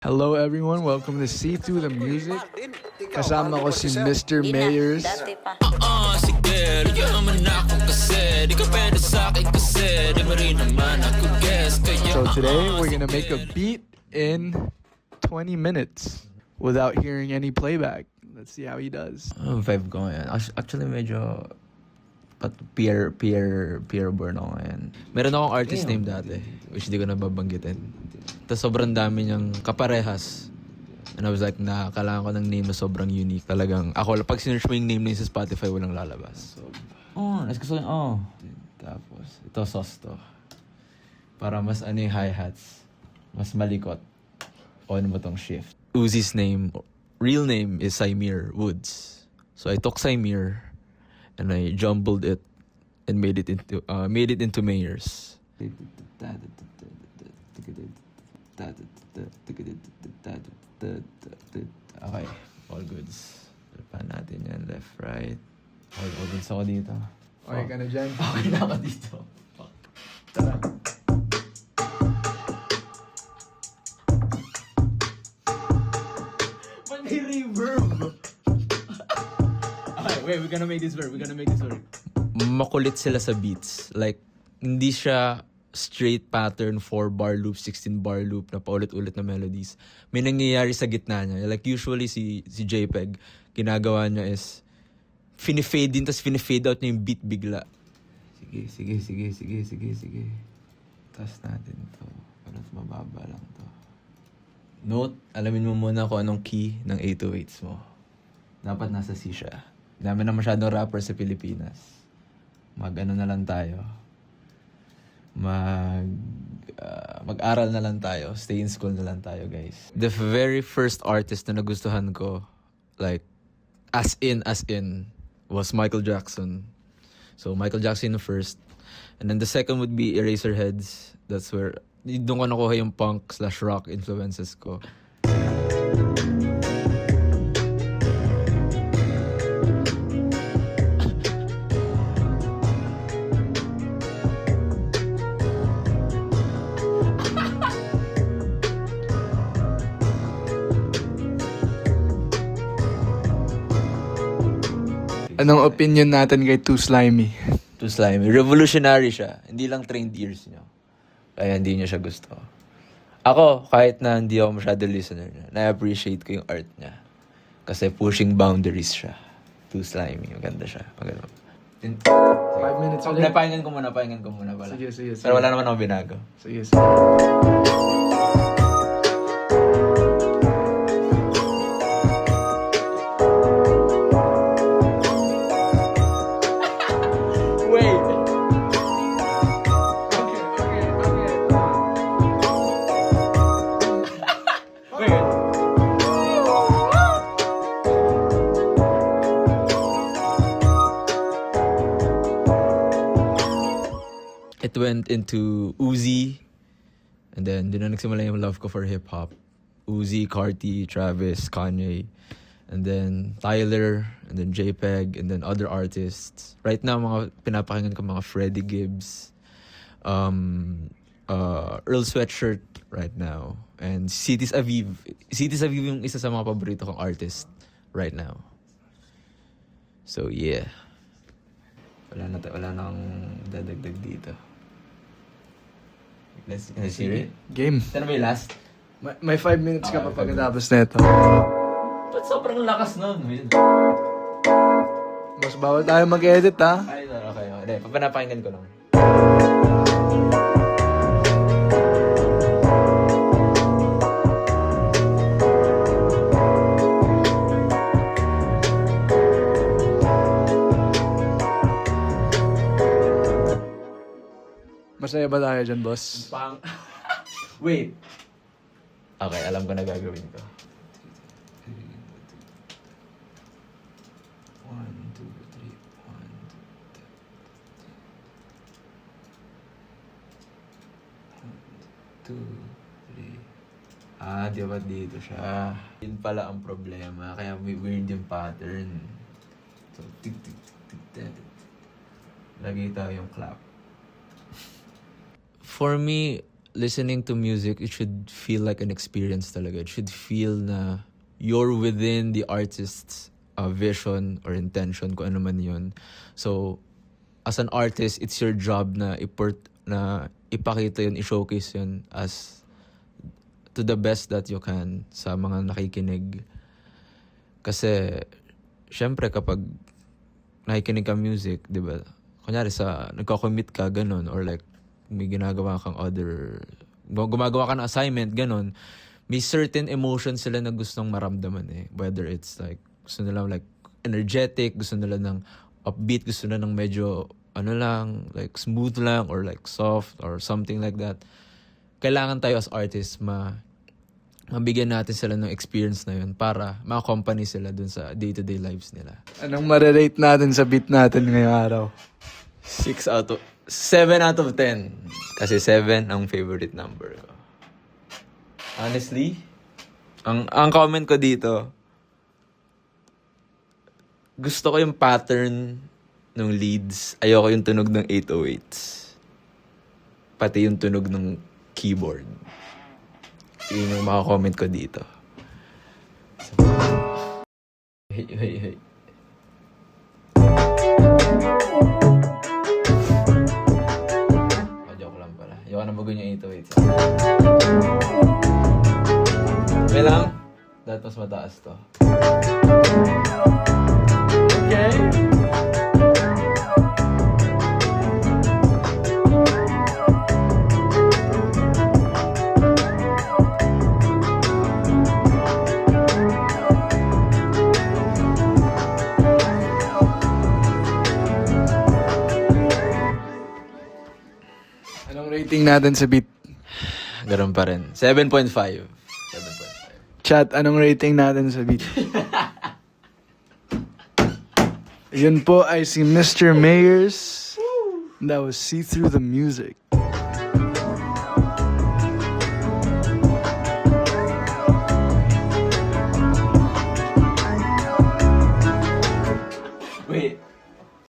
Hello everyone, welcome to See Through the Music. Kasama ko si Mr. Mayers. Sige, yaman ako kasi di ka pwede sa'kin kasi di mo rin naman ako guess kaya So today we're gonna make a beat in 20 minutes without hearing any playback. Let's see how he does. Vibe ko ngayon. Actually, medyo peer burn ako ngayon. Meron akong artist name dati, which di ko na babanggitin. Tapos sobrang dami niyang kaparehas. And I was like, kailangan ko ng name na sobrang unique. Talagang, ako, pag sinearch mo yung name sa Spotify, walang lalabas. So, Tapos, ito sauce to. Para mas yung hi-hats. Mas malikot. On mo tong shift. Uzi's name, real name is Saimir Woods. So I took Saimir and I jumbled it and made it into Mayers. Okay, all goods. Palipan natin yan, left, right. All goods ako dito. Okay ka na dyan? Okay na ako dito. Fuck. Tara. Ba't may reverb? Okay, wait, we're gonna make this work. Makulit sila sa beats. Like, hindi siya straight pattern 4-bar loop, 16-bar loop na paulit-ulit na melodies. May nangyayari sa gitna niya. Like usually si JPEG, ginagawa niya is fini-fade in, tas fini-fade out niya yung beat bigla. Sige. Tas natin to. Para mababa lang to. Note, alamin mo muna kung anong key ng 808s mo. Dapat nasa C siya. Dami na masyadong rapper sa Pilipinas. Mag-ano na lang tayo. Mag-aral na lang tayo. Stay in school na lang tayo, guys. The very first artist na nagustuhan ko, like, as in, was Michael Jackson. So, Michael Jackson first. And then the second would be Eraserheads. That's where, doon ko nakuha yung punk/rock influences ko. Anong opinion natin kay Too Slimy? Too slimy. Revolutionary siya. Hindi lang trained ears niya. Kaya hindi niya siya gusto. Ako, kahit na hindi ako masyado listener niya, na-appreciate ko yung art niya. Kasi pushing boundaries siya. Too slimy. Maganda siya. Maganda. 5 minutes ulit. Pahingan ko muna pala. Sige. Pero wala naman ako binago. Sige. Wait! Wait. It went into Uzi, and then doon na nagsimula yung love ko for hip-hop. Uzi, Carti, Travis, Kanye, and then Tyler, and then JPEG, and then other artists. Right now, mga pinapakinggan ko mga Freddie Gibbs, Earl Sweatshirt right now, and Cities Aviv. Cities Aviv yung isa sa mga paborito kong artist right now. So yeah. Wala na akong dadagdag dito. Let's hear it. Game. Ito na ba yung last? May 5 minutes ka pa pagkatapos na ito. Ba't sobrang lakas nun? Mas bawal tayo mag-edit, ha? Ay, okay. Hindi, papanapakinggan ko lang. Masaya ba tayo dyan, boss? Wait. Okay, alam ko na gagawin ko. 1, 2, 3. Di ba dito siya? Yun pala ang problema. Kaya may weird yung pattern. So, lagay tayo yung clap. For me, listening to music, it should feel like an experience talaga. It should feel na you're within the artist's vision or intention, kung ano man yun. So, as an artist, it's your job na ipakita yun, i-showcase yun as to the best that you can sa mga nakikinig. Kasi, syempre kapag nakikinig ka music, di ba? Kunyari nagko-commit ka, ganun, or like, may ginagawa kang gumagawa ka ng assignment, ganun, may certain emotions sila na gustong maramdaman eh. Whether it's like, gusto nila like energetic, gusto nila ng upbeat, gusto nila ng medyo, like smooth lang, or like soft, or something like that. Kailangan tayo as artists mabigyan natin sila ng experience na yun para ma-accompany sila dun sa day-to-day lives nila. Anong marirate natin sa beat natin ngayong araw? 7 out of 10. Kasi 7 ang favorite number ko. Honestly, ang comment ko dito, gusto ko yung pattern ng leads. Ayoko yung tunog ng 808s. Pati yung tunog ng keyboard. Yun yung makakomment ko dito. Hey. Joke lang pala. Ayoko na bagun yung 808s. Okay lang. Dapat mas mataas to. Okay. Anong rating natin sa beat? Ganun pa rin. 7.5. Chat, anong rating natin sa beat? Yun po ay si Mr. Mayers. That was See Through the Music.